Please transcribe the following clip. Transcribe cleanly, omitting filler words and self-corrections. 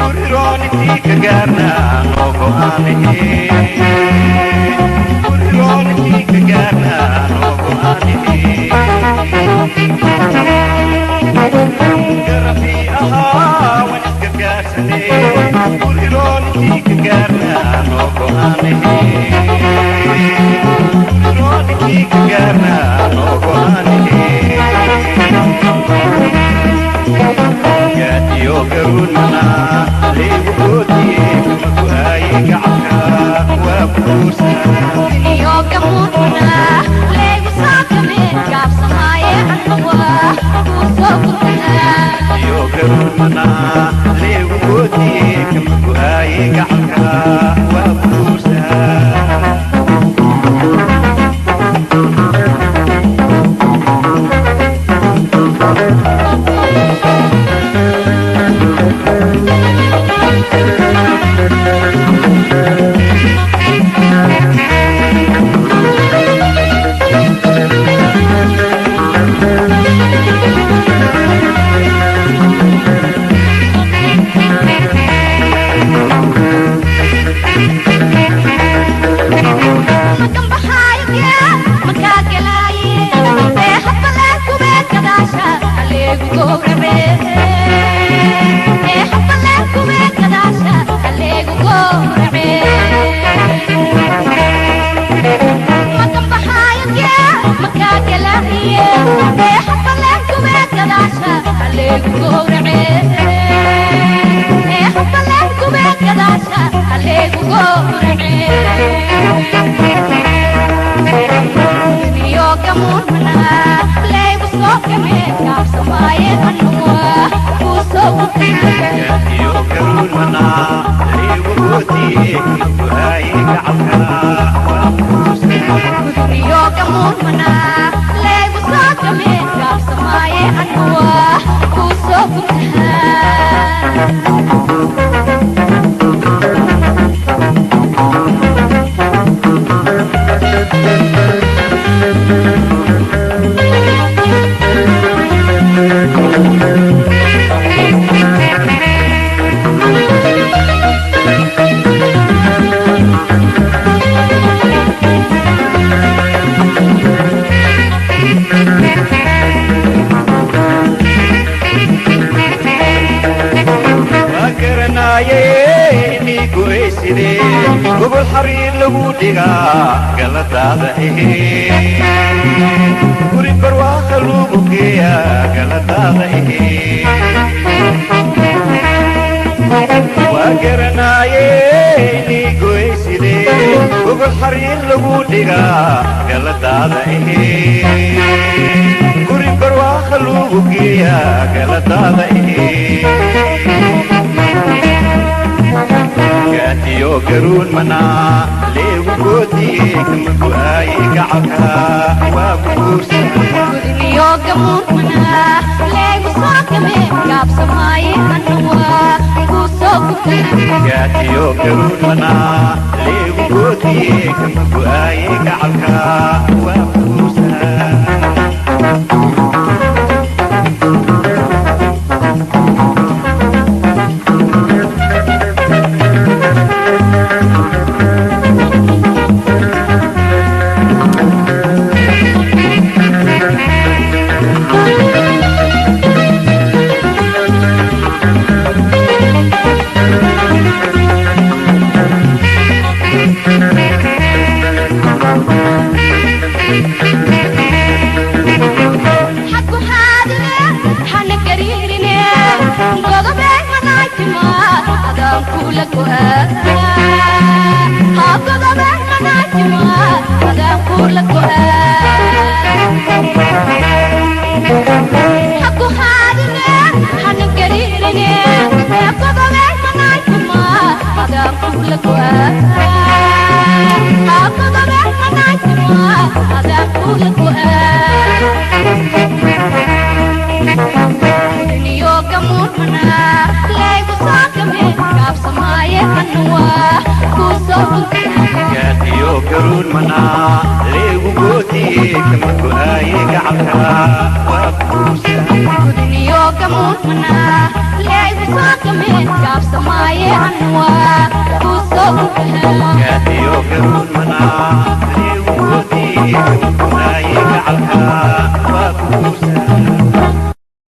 Purirooniti ka gaarnaa noo go'aanihee Purirooniti ka gaarnaa noo go'aanihee Garafii ahaa wan isgargaarsanee Purirooniti ka gaarnaa noo go'aanihee Purirooniti ka gaarnaa noo go'aanihee Yo garun mana lebu hoti ku ay ga'aka wa busa Yo garun mana lebu sakame gab samaye anwa buso kuna Yo garun mana lebu hoti ku ay ga'aka wa busa Gobol xariir lagu dhigaa galadaada ehee guri barwaaqa lagu geeyaa galadaada ehee waa garanaayee inii goysidee gobol xariir lagu dhigaa galadaada ehee guri barwaaqa lagu geeyaa galadaada ehee Yo garun mana lebu hoti ku ay ga'aka wa busa Yo garun mana lebu sakame gab samaye anwa buso kuna Yo garun mana lebu hoti ku ay ga'aka wa busa garuun manaa leegu gootiye kama go'aaye gacalka waa kuusa gudniyo gamuudmana leegu saakame gaabsamaaye anwa kusoo gaadiyo garuun manaa leegu gootiye kama go'aaye gacalka waa kuusa